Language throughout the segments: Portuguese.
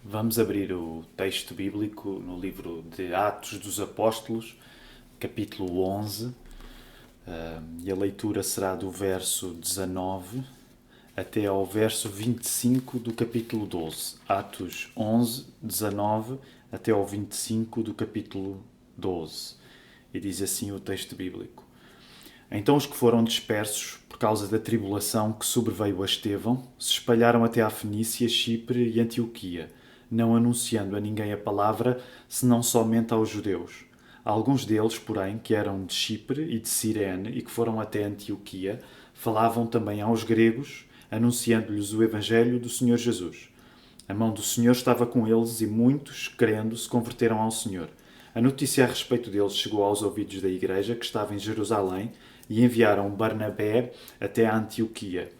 Vamos abrir o texto bíblico no livro de Atos dos Apóstolos, capítulo 11, e a leitura será do verso 19 até ao verso 25 do capítulo 12. Atos 11, 19 até ao 25 do capítulo 12. E diz assim o texto bíblico. Então os que foram dispersos por causa da tribulação que sobreveio a Estevão se espalharam até à Fenícia, Chipre e Antioquia, não anunciando a ninguém a palavra, senão somente aos judeus. Alguns deles, porém, que eram de Chipre e de Cirene e que foram até Antioquia, falavam também aos gregos, anunciando-lhes o evangelho do Senhor Jesus. A mão do Senhor estava com eles e muitos, crendo, se converteram ao Senhor. A notícia a respeito deles chegou aos ouvidos da igreja que estava em Jerusalém e enviaram Barnabé até a Antioquia.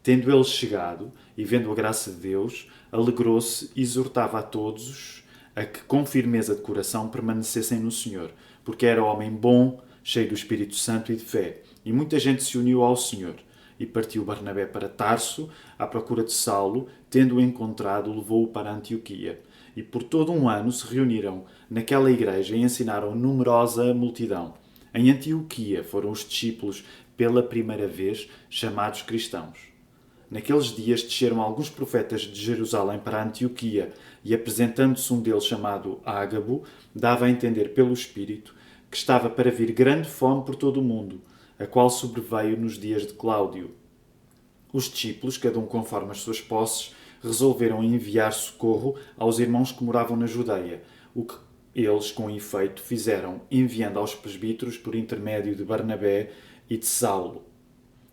Tendo eles chegado e vendo a graça de Deus, alegrou-se e exortava a todos a que com firmeza de coração permanecessem no Senhor, porque era homem bom, cheio do Espírito Santo e de fé. E muita gente se uniu ao Senhor. E partiu Barnabé para Tarso, à procura de Saulo, tendo-o encontrado, levou-o para Antioquia. E por todo um ano se reuniram naquela igreja e ensinaram numerosa multidão. Em Antioquia foram os discípulos, pela primeira vez, chamados cristãos. Naqueles dias desceram alguns profetas de Jerusalém para Antioquia, e apresentando-se um deles chamado Ágabo, dava a entender pelo Espírito que estava para vir grande fome por todo o mundo, a qual sobreveio nos dias de Cláudio. Os discípulos, cada um conforme as suas posses, resolveram enviar socorro aos irmãos que moravam na Judeia, o que eles, com efeito, fizeram, enviando aos presbíteros por intermédio de Barnabé e de Saulo.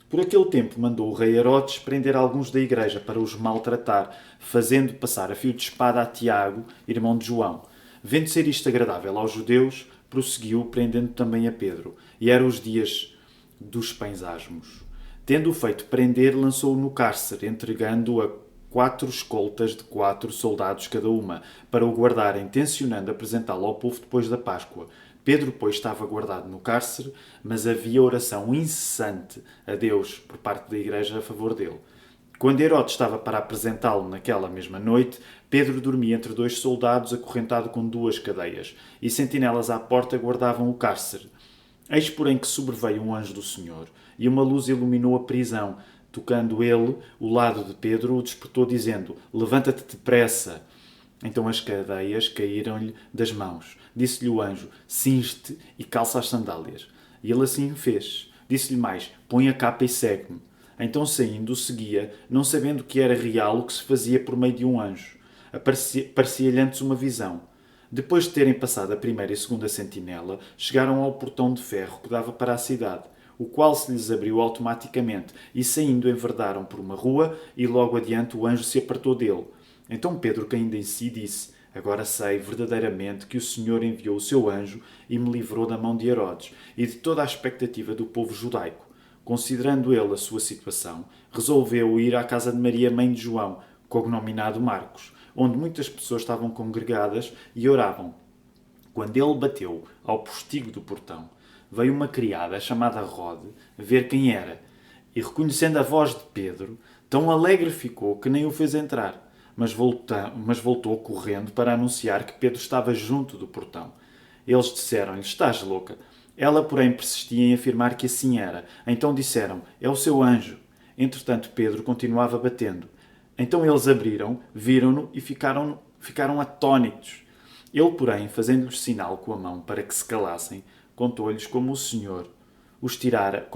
Por aquele tempo mandou o rei Herodes prender alguns da igreja para os maltratar, fazendo passar a fio de espada a Tiago, irmão de João. Vendo ser isto agradável aos judeus, prosseguiu, prendendo também a Pedro. E eram os dias dos pães asmos. Tendo-o feito prender, lançou-o no cárcere, entregando-o a 4 escoltas de 4 soldados cada uma, para o guardarem, tencionando apresentá-lo ao povo depois da Páscoa. Pedro, pois, estava guardado no cárcere, mas havia oração incessante a Deus por parte da igreja a favor dele. Quando Herodes estava para apresentá-lo naquela mesma noite, Pedro dormia entre 2 soldados, acorrentado com 2 cadeias, e sentinelas à porta guardavam o cárcere. Eis, porém, que sobreveio um anjo do Senhor, e uma luz iluminou a prisão. Tocando ele o lado de Pedro, o despertou, dizendo: Levanta-te depressa. Então as cadeias caíram-lhe das mãos. Disse-lhe o anjo: Cinge-te e calça as sandálias. E ele assim fez. Disse-lhe mais: Põe a capa e segue-me. Então, saindo, o seguia, não sabendo que era real o que se fazia por meio de um anjo. Parecia-lhe antes uma visão. Depois de terem passado a primeira e segunda sentinela, chegaram ao portão de ferro que dava para a cidade, o qual se lhes abriu automaticamente, e saindo enverdaram por uma rua, e logo adiante o anjo se apartou dele. Então Pedro, caindo em si, disse: Agora sei verdadeiramente que o Senhor enviou o seu anjo e me livrou da mão de Herodes e de toda a expectativa do povo judaico. Considerando ele a sua situação, resolveu ir à casa de Maria, mãe de João, cognominado Marcos, onde muitas pessoas estavam congregadas e oravam. Quando ele bateu ao postigo do portão, veio uma criada chamada Rode ver quem era, e reconhecendo a voz de Pedro, tão alegre ficou que nem o fez entrar, mas voltou correndo para anunciar que Pedro estava junto do portão. Eles disseram-lhe: Estás louca? Ela, porém, persistia em afirmar que assim era. Então disseram: É o seu anjo. Entretanto, Pedro continuava batendo. Então eles abriram, viram-no e ficaram atônitos. Ele, porém, fazendo-lhes sinal com a mão para que se calassem, contou-lhes como o Senhor o tirara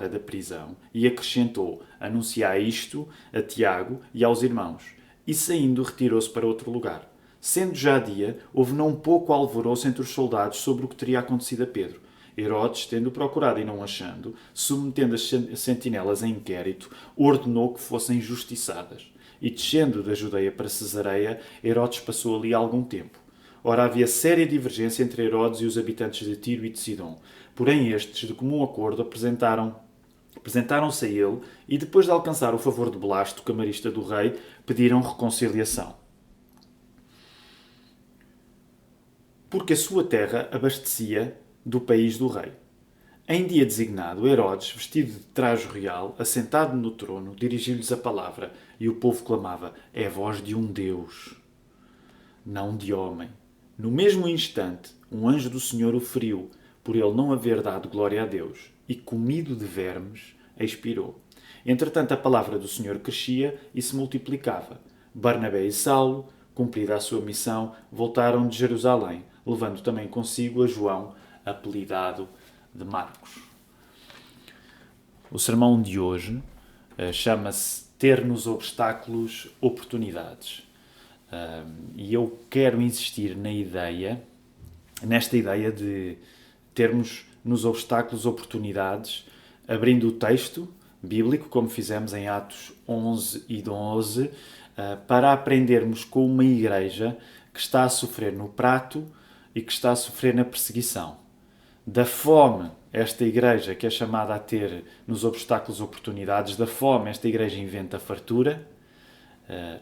da prisão, e acrescentou: Anunciai isto a Tiago e aos irmãos. E saindo, retirou-se para outro lugar. Sendo já dia, houve não pouco alvoroço entre os soldados sobre o que teria acontecido a Pedro. Herodes, tendo procurado e não achando, submetendo as sentinelas a inquérito, ordenou que fossem justiçadas. E descendo da Judeia para Cesareia, Herodes passou ali algum tempo. Ora, havia séria divergência entre Herodes e os habitantes de Tiro e de Sidom. Porém estes, de comum acordo, apresentaram-se a ele e, depois de alcançar o favor de Blasto, camarista do rei, pediram reconciliação. Porque a sua terra abastecia do país do rei. Em dia designado, Herodes, vestido de trajo real, assentado no trono, dirigiu-lhes a palavra, e o povo clamava: É a voz de um Deus. não de homem. No mesmo instante, um anjo do Senhor o feriu, por ele não haver dado glória a Deus, e comido de vermes, expirou. Entretanto, a palavra do Senhor crescia e se multiplicava. Barnabé e Saulo, cumprida a sua missão, voltaram de Jerusalém, levando também consigo a João, apelidado de Marcos. O sermão de hoje chama-se Ter nos obstáculos oportunidades. E eu quero insistir nesta ideia de termos nos obstáculos oportunidades, abrindo o texto bíblico, como fizemos em Atos 11 e 12, para aprendermos com uma igreja que está a sofrer no prato e que está a sofrer na perseguição. Da fome, esta igreja que é chamada a ter nos obstáculos oportunidades, da fome esta igreja inventa fartura,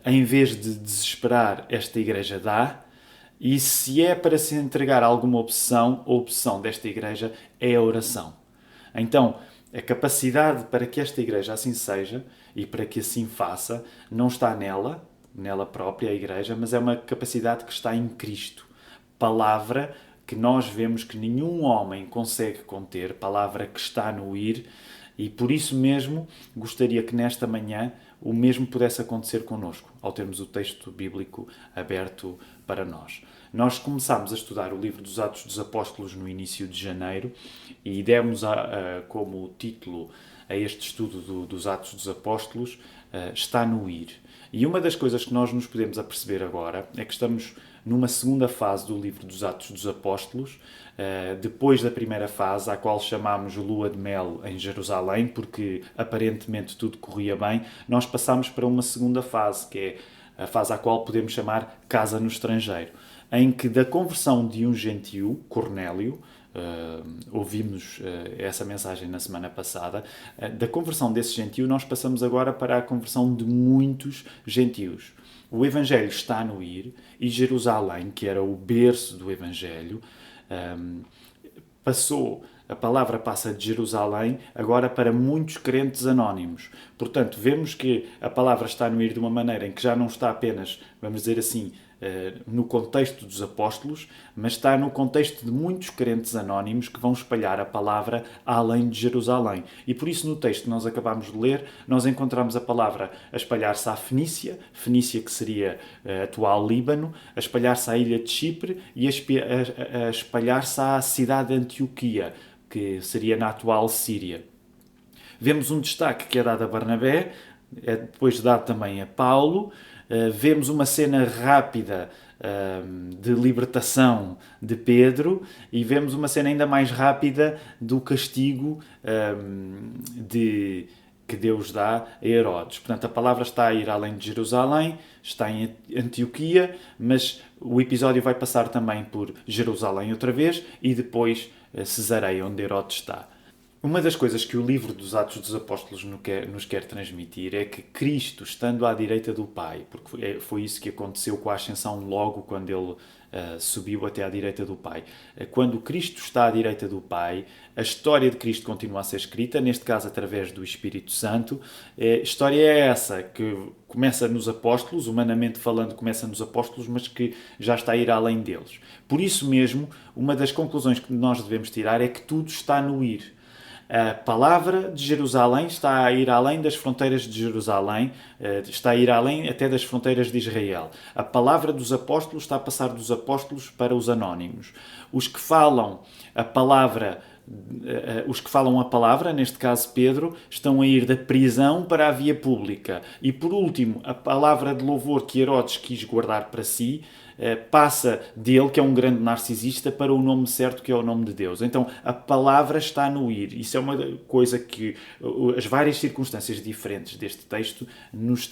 em vez de desesperar, esta igreja dá, e se é para se entregar alguma opção, a opção desta igreja é a oração. Então, a capacidade para que esta igreja assim seja e para que assim faça, não está nela própria, a igreja, mas é uma capacidade que está em Cristo. Palavra que nós vemos que nenhum homem consegue conter, palavra que está no ir, e por isso mesmo gostaria que nesta manhã o mesmo pudesse acontecer connosco, ao termos o texto bíblico aberto para nós. Nós começámos a estudar o livro dos Atos dos Apóstolos no início de janeiro e demos como título a este estudo dos Atos dos Apóstolos, Está no Ir. E uma das coisas que nós nos podemos aperceber agora é que estamos numa segunda fase do livro dos Atos dos Apóstolos, depois da primeira fase, à qual chamámos Lua de Mel em Jerusalém, porque aparentemente tudo corria bem, nós passamos para uma segunda fase, que é a fase à qual podemos chamar Casa no Estrangeiro, em que da conversão de um gentio, Cornélio, ouvimos essa mensagem na semana passada, da conversão desse gentio nós passamos agora para a conversão de muitos gentios. O Evangelho está no ir e Jerusalém, que era o berço do Evangelho, a palavra passa de Jerusalém agora para muitos crentes anónimos. Portanto, vemos que a palavra está no ir de uma maneira em que já não está apenas, vamos dizer assim, no contexto dos apóstolos, mas está no contexto de muitos crentes anónimos que vão espalhar a palavra além de Jerusalém. E por isso no texto que nós acabamos de ler, nós encontramos a palavra a espalhar-se à Fenícia que seria atual Líbano, a espalhar-se à ilha de Chipre e a espalhar-se à cidade de Antioquia, que seria na atual Síria. Vemos um destaque que é dado a Barnabé, é depois dado também a Paulo. Vemos uma cena rápida de libertação de Pedro e vemos uma cena ainda mais rápida do castigo que Deus dá a Herodes. Portanto, a palavra está a ir além de Jerusalém, está em Antioquia, mas o episódio vai passar também por Jerusalém outra vez e depois Cesareia, onde Herodes está. Uma das coisas que o livro dos Atos dos Apóstolos nos quer transmitir é que Cristo, estando à direita do Pai, porque foi isso que aconteceu com a ascensão logo quando ele subiu até à direita do Pai. Quando Cristo está à direita do Pai, a história de Cristo continua a ser escrita, neste caso através do Espírito Santo. A história é essa, que começa nos apóstolos, humanamente falando começa nos apóstolos, mas que já está a ir além deles. Por isso mesmo, uma das conclusões que nós devemos tirar é que tudo está no ir. A palavra de Jerusalém está a ir além das fronteiras de Jerusalém, está a ir além até das fronteiras de Israel. A palavra dos apóstolos está a passar dos apóstolos para os anónimos. Os que falam a palavra, neste caso Pedro, estão a ir da prisão para a via pública. E por último, a palavra de louvor que Herodes quis guardar para si, passa dele, que é um grande narcisista, para o nome certo, que é o nome de Deus. Então, a palavra está no ir. Isso é uma coisa que as várias circunstâncias diferentes deste texto nos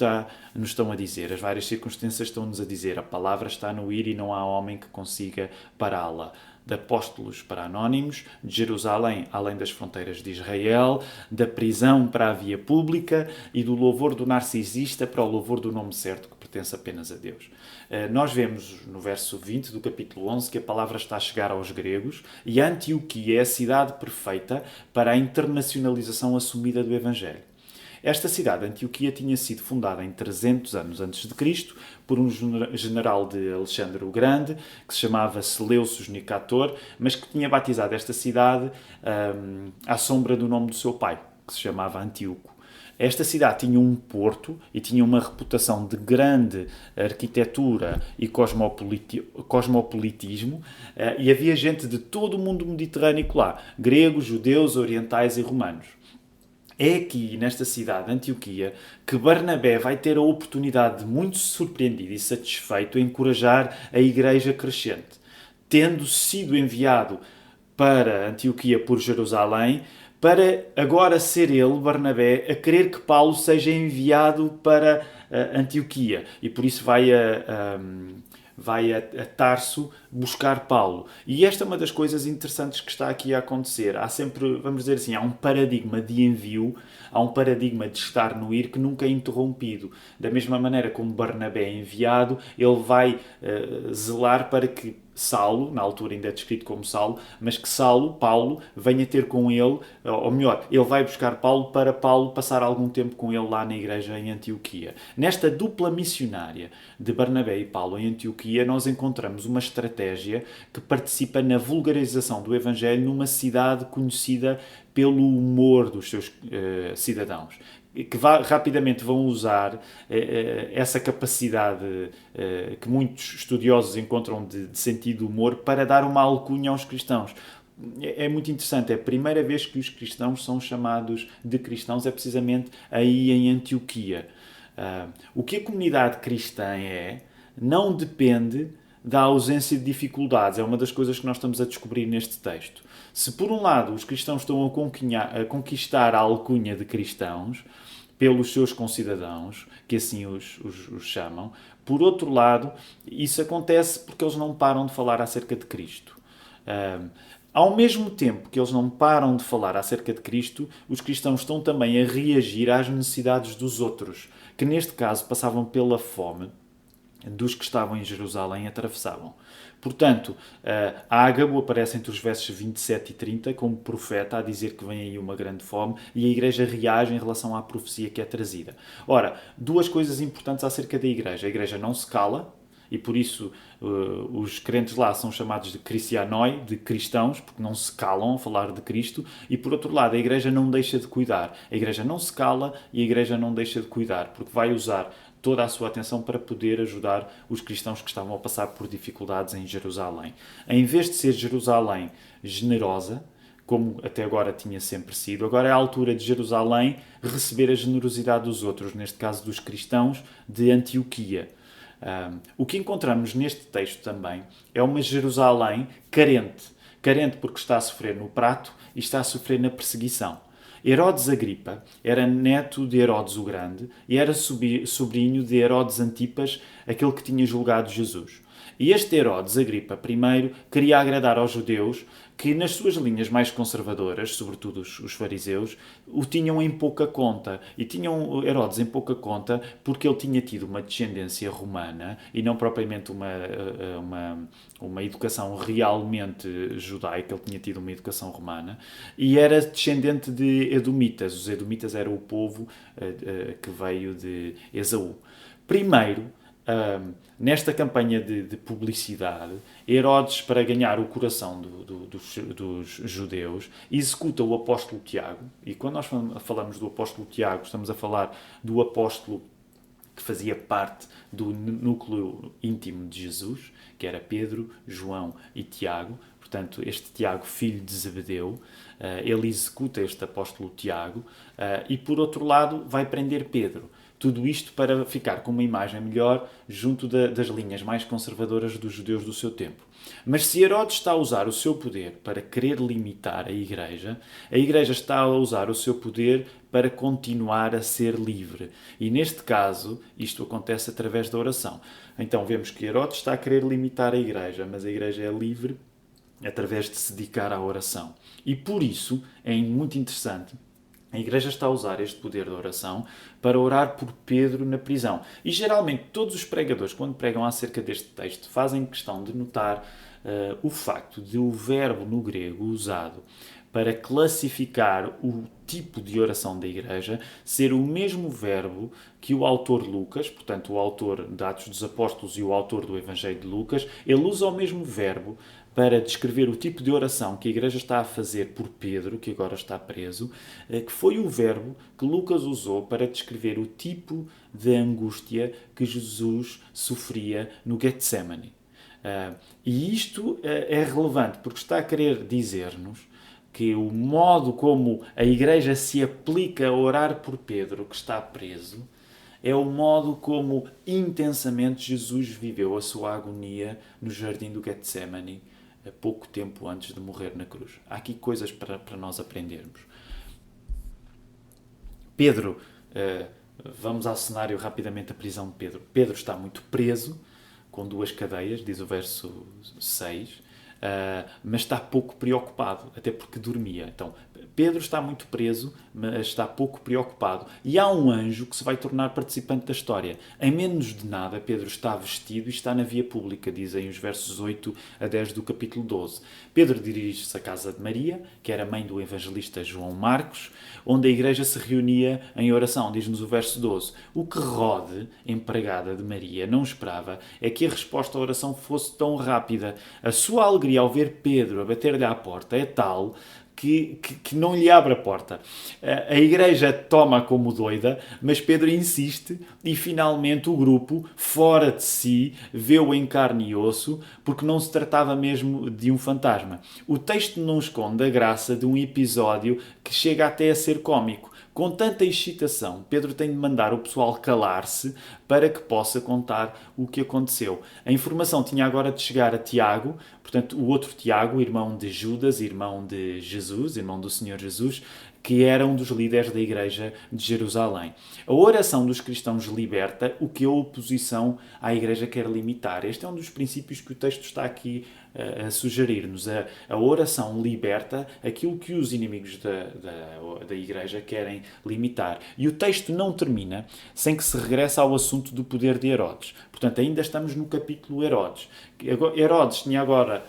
estão a dizer. As várias circunstâncias estão-nos a dizer. A palavra está no ir e não há homem que consiga pará-la. De apóstolos para anónimos, de Jerusalém além das fronteiras de Israel, da prisão para a via pública e do louvor do narcisista para o louvor do nome certo, que pertence apenas a Deus. Nós vemos no verso 20 do capítulo 11 que a palavra está a chegar aos gregos e Antioquia é a cidade perfeita para a internacionalização assumida do Evangelho. Esta cidade, Antioquia, tinha sido fundada em 300 anos antes de Cristo por um general de Alexandre o Grande, que se chamava Seleucus Nicator, mas que tinha batizado esta cidade à sombra do nome do seu pai, que se chamava Antíoco. Esta cidade tinha um porto e tinha uma reputação de grande arquitetura e cosmopolitismo, e havia gente de todo o mundo mediterrâneo lá, gregos, judeus, orientais e romanos. É aqui, nesta cidade, Antioquia, que Barnabé vai ter a oportunidade de, muito surpreendido e satisfeito, encorajar a igreja crescente. Tendo sido enviado para Antioquia por Jerusalém, para agora ser ele, Barnabé, a querer que Paulo seja enviado para Antioquia. E por isso vai a Tarso buscar Paulo. E esta é uma das coisas interessantes que está aqui a acontecer. Há sempre, vamos dizer assim, há um paradigma de envio, há um paradigma de estar no ir que nunca é interrompido. Da mesma maneira como Barnabé é enviado, ele vai zelar para que Saulo, na altura ainda é descrito como Saulo, mas que Paulo, venha ter com ele, ou melhor, ele vai buscar Paulo para Paulo passar algum tempo com ele lá na igreja em Antioquia. Nesta dupla missionária de Barnabé e Paulo em Antioquia, nós encontramos uma estratégia que participa na vulgarização do Evangelho numa cidade conhecida pelo humor dos seus cidadãos, que rapidamente vão usar essa capacidade que muitos estudiosos encontram de sentido de humor para dar uma alcunha aos cristãos. É muito interessante, é a primeira vez que os cristãos são chamados de cristãos, é precisamente aí em Antioquia. O que a comunidade cristã não depende da ausência de dificuldades. É uma das coisas que nós estamos a descobrir neste texto. Se por um lado os cristãos estão a conquistar a alcunha de cristãos pelos seus concidadãos, que assim os chamam, por outro lado, isso acontece porque eles não param de falar acerca de Cristo. Ao mesmo tempo que eles não param de falar acerca de Cristo, os cristãos estão também a reagir às necessidades dos outros, que neste caso passavam pela fome dos que estavam em Jerusalém e atravessavam. Portanto, Ágabo aparece entre os versos 27 e 30 como profeta a dizer que vem aí uma grande fome e a igreja reage em relação à profecia que é trazida. Ora, duas coisas importantes acerca da igreja. A igreja não se cala e por isso os crentes lá são chamados de cristianoi, de cristãos, porque não se calam a falar de Cristo, e por outro lado a igreja não deixa de cuidar. A igreja não se cala e a igreja não deixa de cuidar, porque vai usar toda a sua atenção para poder ajudar os cristãos que estavam a passar por dificuldades em Jerusalém. Em vez de ser Jerusalém generosa, como até agora tinha sempre sido, agora é a altura de Jerusalém receber a generosidade dos outros, neste caso dos cristãos de Antioquia. O que encontramos neste texto também é uma Jerusalém carente porque está a sofrer no prato e está a sofrer na perseguição. Herodes Agripa era neto de Herodes o Grande e era sobrinho de Herodes Antipas, aquele que tinha julgado Jesus. E este Herodes Agripa I queria agradar aos judeus que, nas suas linhas mais conservadoras, sobretudo os fariseus, o tinham em pouca conta. E tinham Herodes em pouca conta porque ele tinha tido uma descendência romana e não propriamente uma educação realmente judaica. Ele tinha tido uma educação romana e era descendente de edomitas. Os edomitas eram o povo que veio de Esaú. Primeiro, nesta campanha de publicidade, Herodes, para ganhar o coração dos judeus, executa o apóstolo Tiago. E quando nós falamos do apóstolo Tiago, estamos a falar do apóstolo que fazia parte do núcleo íntimo de Jesus, que era Pedro, João e Tiago. Portanto, este Tiago, filho de Zebedeu, ele executa este apóstolo Tiago e, por outro lado, vai prender Pedro. Tudo isto para ficar com uma imagem melhor junto das linhas mais conservadoras dos judeus do seu tempo. Mas se Herodes está a usar o seu poder para querer limitar a igreja está a usar o seu poder para continuar a ser livre. E neste caso, isto acontece através da oração. Então vemos que Herodes está a querer limitar a igreja, mas a igreja é livre através de se dedicar à oração. E por isso é muito interessante. A Igreja está a usar este poder da oração para orar por Pedro na prisão. E geralmente todos os pregadores, quando pregam acerca deste texto, fazem questão de notar o facto de o verbo no grego usado para classificar o tipo de oração da Igreja ser o mesmo verbo que o autor Lucas, portanto o autor de Atos dos Apóstolos e o autor do Evangelho de Lucas, ele usa o mesmo verbo para descrever o tipo de oração que a Igreja está a fazer por Pedro, que agora está preso, que foi o verbo que Lucas usou para descrever o tipo de angústia que Jesus sofria no Getsemane. E isto é relevante porque está a querer dizer-nos que o modo como a Igreja se aplica a orar por Pedro, que está preso, é o modo como intensamente Jesus viveu a sua agonia no jardim do Getsemane, a pouco tempo antes de morrer na cruz. Há aqui coisas para nós aprendermos. Pedro, vamos ao cenário rapidamente da prisão de Pedro. Pedro está muito preso, com 2 cadeias, diz o verso 6, mas está pouco preocupado, até porque dormia. Então, Pedro está muito preso, mas está pouco preocupado. E há um anjo que se vai tornar participante da história. Em menos de nada, Pedro está vestido e está na via pública, dizem os versos 8 a 10 do capítulo 12. Pedro dirige-se à casa de Maria, que era mãe do evangelista João Marcos, onde a igreja se reunia em oração, diz-nos o verso 12. O que Rode, empregada de Maria, não esperava é que a resposta à oração fosse tão rápida. A sua alegria ao ver Pedro a bater-lhe à porta é tal que não lhe abre a porta. A igreja toma como doida, mas Pedro insiste e finalmente o grupo, fora de si, vê-o em carne e osso, porque não se tratava mesmo de um fantasma. O texto não esconde a graça de um episódio que chega até a ser cómico. Com tanta excitação, Pedro tem de mandar o pessoal calar-se para que possa contar o que aconteceu. A informação tinha agora de chegar a Tiago, portanto, o outro Tiago, irmão de Judas, irmão de Jesus, irmão do Senhor Jesus, que era um dos líderes da igreja de Jerusalém. A oração dos cristãos liberta o que a oposição à igreja quer limitar. Este é um dos princípios que o texto está aqui a sugerir-nos. A oração liberta aquilo que os inimigos da igreja querem limitar. E o texto não termina sem que se regresse ao assunto do poder de Herodes. Portanto, ainda estamos no capítulo Herodes. Herodes tinha agora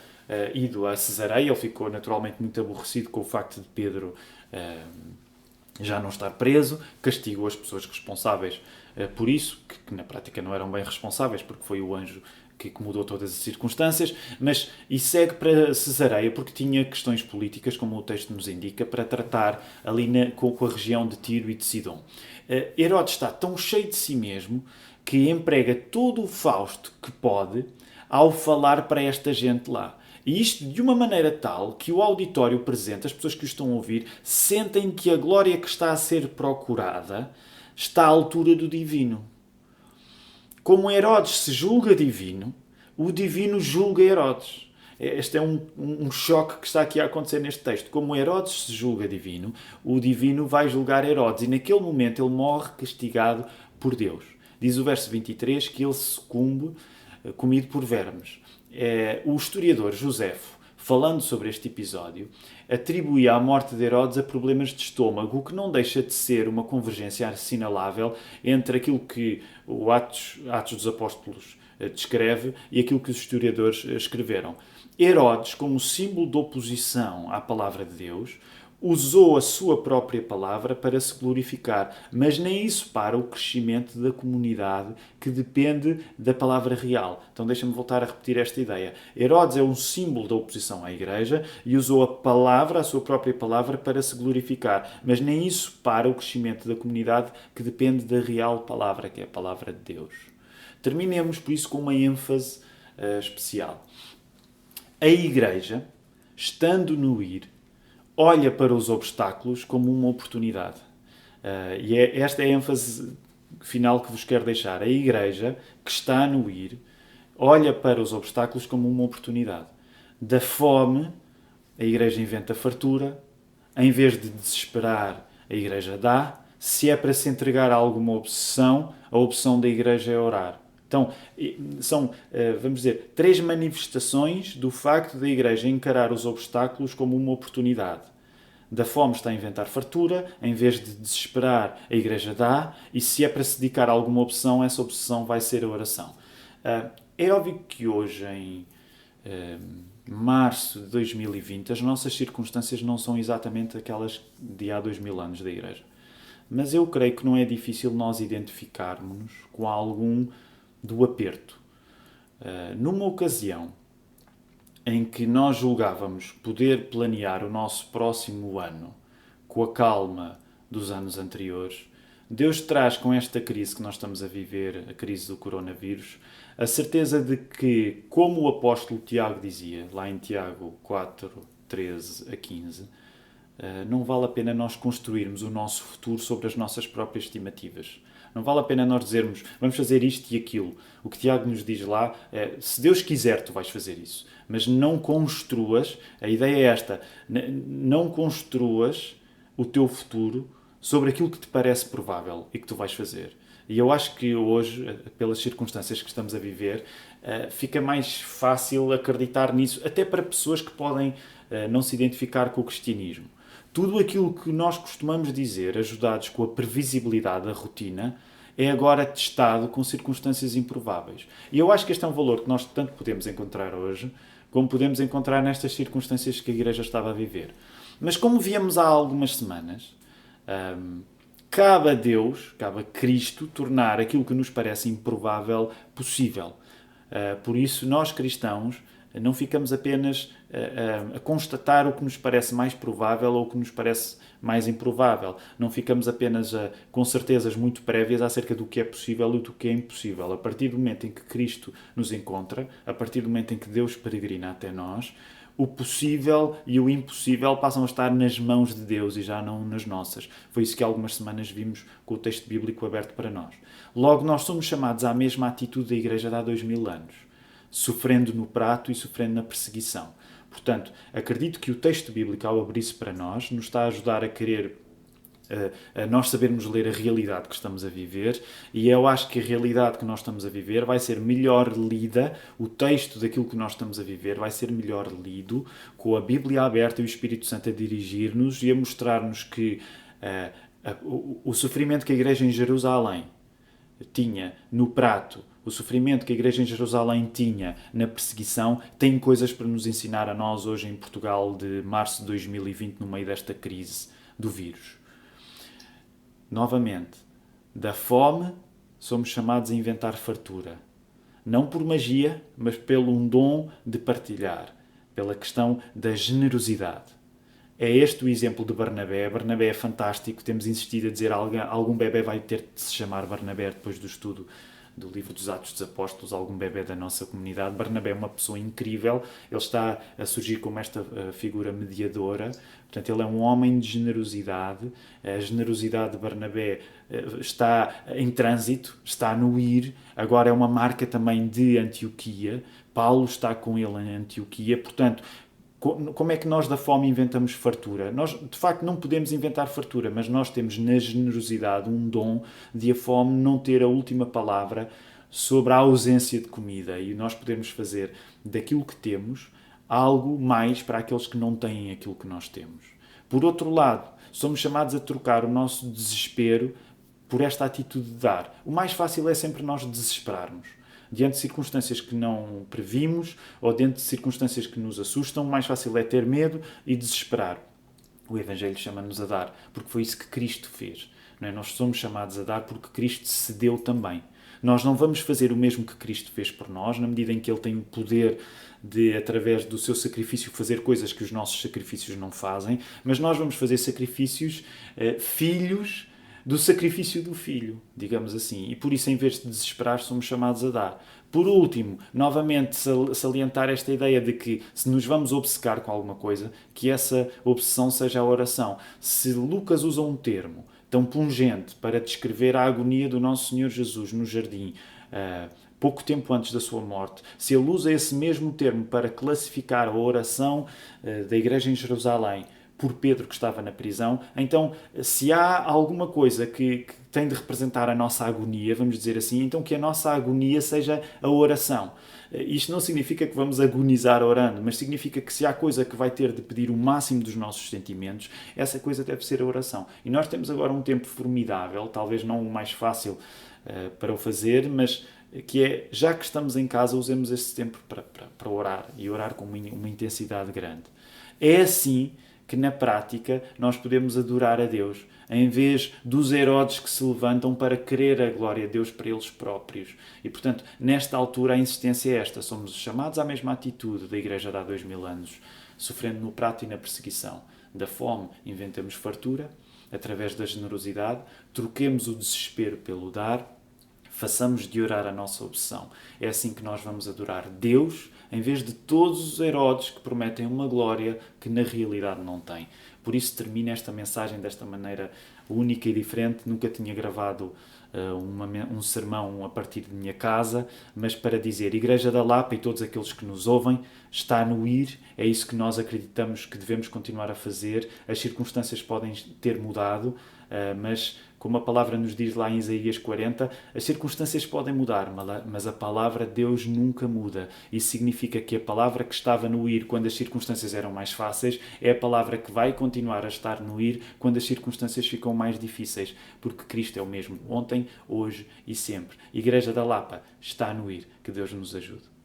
ido a Cesareia, ele ficou naturalmente muito aborrecido com o facto de Pedro já não estar preso, castigou as pessoas responsáveis por isso, que na prática não eram bem responsáveis, porque foi o anjo que mudou todas as circunstâncias, e segue para Cesareia porque tinha questões políticas, como o texto nos indica, para tratar ali com a região de Tiro e de Sidom. Herodes está tão cheio de si mesmo que emprega todo o fausto que pode ao falar para esta gente lá. E isto de uma maneira tal que o auditório presente, as pessoas que o estão a ouvir, sentem que a glória que está a ser procurada está à altura do divino. Como Herodes se julga divino, o divino julga Herodes. Este é um choque que está aqui a acontecer neste texto. Como Herodes se julga divino, o divino vai julgar Herodes. E naquele momento ele morre castigado por Deus. Diz o verso 23 que ele sucumbe comido por vermes. O historiador Josefo, falando sobre este episódio, atribuía a morte de Herodes a problemas de estômago, o que não deixa de ser uma convergência assinalável entre aquilo que o Atos dos Apóstolos descreve e aquilo que os historiadores escreveram. Herodes, como símbolo de oposição à palavra de Deus, usou a sua própria palavra para se glorificar, mas nem isso para o crescimento da comunidade que depende da palavra real. Então deixa-me voltar a repetir esta ideia. Herodes é um símbolo da oposição à igreja e usou a palavra, a sua própria palavra, para se glorificar, mas nem isso para o crescimento da comunidade que depende da real palavra, que é a palavra de Deus. Terminemos, por isso, com uma ênfase especial. A igreja, estando no ir, olha para os obstáculos como uma oportunidade. Esta é a ênfase final que vos quero deixar. A igreja, que está no ir, olha para os obstáculos como uma oportunidade. Da fome, a igreja inventa fartura. Em vez de desesperar, a igreja dá. Se é para se entregar a alguma obsessão, a opção da igreja é orar. Então, são, vamos dizer, 3 manifestações do facto da igreja encarar os obstáculos como uma oportunidade. Da fome está a inventar fartura, em vez de desesperar, a igreja dá, e se é para se dedicar a alguma obsessão, essa obsessão vai ser a oração. É óbvio que hoje, março de 2020, as nossas circunstâncias não são exatamente aquelas de há 2000 anos da Igreja. Mas eu creio que não é difícil nós identificarmos-nos com algum do aperto. Numa ocasião em que nós julgávamos poder planear o nosso próximo ano com a calma dos anos anteriores, Deus traz com esta crise que nós estamos a viver, a crise do coronavírus, a certeza de que, como o apóstolo Tiago dizia, lá em Tiago 4, 13 a 15, não vale a pena nós construirmos o nosso futuro sobre as nossas próprias estimativas. Não vale a pena nós dizermos, vamos fazer isto e aquilo. O que Tiago nos diz lá é, se Deus quiser, tu vais fazer isso. Mas não construas, a ideia é esta, não construas o teu futuro sobre aquilo que te parece provável e que tu vais fazer. E eu acho que hoje, pelas circunstâncias que estamos a viver, fica mais fácil acreditar nisso, até para pessoas que podem não se identificar com o cristianismo. Tudo aquilo que nós costumamos dizer, ajudados com a previsibilidade da rotina, é agora testado com circunstâncias improváveis. E eu acho que este é um valor que nós tanto podemos encontrar hoje, como podemos encontrar nestas circunstâncias que a Igreja estava a viver. Mas como víamos há algumas semanas, cabe a Deus, cabe a Cristo, tornar aquilo que nos parece improvável possível. Por isso, nós cristãos não ficamos apenas a constatar o que nos parece mais provável ou o que nos parece mais improvável. Não ficamos apenas com certezas muito prévias acerca do que é possível e do que é impossível. A partir do momento em que Cristo nos encontra, a partir do momento em que Deus peregrina até nós, o possível e o impossível passam a estar nas mãos de Deus e já não nas nossas. Foi isso que há algumas semanas vimos com o texto bíblico aberto para nós. Logo, nós somos chamados à mesma atitude da Igreja de há 2000 anos. Sofrendo no prato e sofrendo na perseguição. Portanto, acredito que o texto bíblico, ao abrir-se para nós, nos está a ajudar a querer a nós sabermos ler a realidade que estamos a viver, e eu acho que a realidade que nós estamos a viver vai ser melhor lida, o texto daquilo que nós estamos a viver vai ser melhor lido com a Bíblia aberta e o Espírito Santo a dirigir-nos e a mostrar-nos que o sofrimento que a Igreja em Jerusalém tinha no prato, o sofrimento que a Igreja em Jerusalém tinha na perseguição, tem coisas para nos ensinar a nós hoje em Portugal de março de 2020, no meio desta crise do vírus. Novamente, da fome somos chamados a inventar fartura. Não por magia, mas pelo um dom de partilhar, pela questão da generosidade. É este o exemplo de Barnabé. Barnabé é fantástico. Temos insistido a dizer algum bebé vai ter de se chamar Barnabé depois do estudo do livro dos Atos dos Apóstolos, algum bebé da nossa comunidade. Barnabé é uma pessoa incrível. Ele está a surgir como esta figura mediadora. Portanto, ele é um homem de generosidade. A generosidade de Barnabé está em trânsito, está no ir. Agora é uma marca também de Antioquia. Paulo está com ele em Antioquia. Portanto, como é que nós da fome inventamos fartura? Nós, de facto, não podemos inventar fartura, mas nós temos na generosidade um dom de a fome não ter a última palavra sobre a ausência de comida. E nós podemos fazer daquilo que temos algo mais para aqueles que não têm aquilo que nós temos. Por outro lado, somos chamados a trocar o nosso desespero por esta atitude de dar. O mais fácil é sempre nós desesperarmos. Diante de circunstâncias que não previmos ou diante de circunstâncias que nos assustam, o mais fácil é ter medo e desesperar. O Evangelho chama-nos a dar, porque foi isso que Cristo fez. Não é? Nós somos chamados a dar porque Cristo cedeu também. Nós não vamos fazer o mesmo que Cristo fez por nós, na medida em que Ele tem o poder de, através do seu sacrifício, fazer coisas que os nossos sacrifícios não fazem, mas nós vamos fazer sacrifícios filhos do sacrifício do Filho, digamos assim. E por isso, em vez de desesperar, somos chamados a dar. Por último, novamente salientar esta ideia de que se nos vamos obcecar com alguma coisa, que essa obsessão seja a oração. Se Lucas usa um termo tão pungente para descrever a agonia do nosso Senhor Jesus no jardim, pouco tempo antes da sua morte, se ele usa esse mesmo termo para classificar a oração da Igreja em Jerusalém, por Pedro que estava na prisão, então se há alguma coisa que tem de representar a nossa agonia, vamos dizer assim, então que a nossa agonia seja a oração. Isto não significa que vamos agonizar orando, mas significa que se há coisa que vai ter de pedir o máximo dos nossos sentimentos, essa coisa deve ser a oração. E nós temos agora um tempo formidável, talvez não o mais fácil para o fazer, mas que é, já que estamos em casa, usemos esse tempo para orar, e orar com uma intensidade grande. É assim que, na prática, nós podemos adorar a Deus, em vez dos Herodes que se levantam para querer a glória de Deus para eles próprios. E, portanto, nesta altura, a insistência é esta. Somos chamados à mesma atitude da Igreja de há 2000 anos, sofrendo no prato e na perseguição. Da fome, inventemos fartura, através da generosidade, troquemos o desespero pelo dar, façamos de orar a nossa obsessão. É assim que nós vamos adorar Deus, em vez de todos os Herodes que prometem uma glória que na realidade não têm. Por isso termino esta mensagem desta maneira única e diferente. Nunca tinha gravado um sermão a partir de minha casa, mas para dizer, Igreja da Lapa e todos aqueles que nos ouvem, está no ir, é isso que nós acreditamos que devemos continuar a fazer. As circunstâncias podem ter mudado, mas como a palavra nos diz lá em Isaías 40, as circunstâncias podem mudar, mas a palavra de Deus nunca muda. Isso significa que a palavra que estava no ir quando as circunstâncias eram mais fáceis é a palavra que vai continuar a estar no ir quando as circunstâncias ficam mais difíceis, porque Cristo é o mesmo ontem, hoje e sempre. Igreja da Lapa está no ir. Que Deus nos ajude.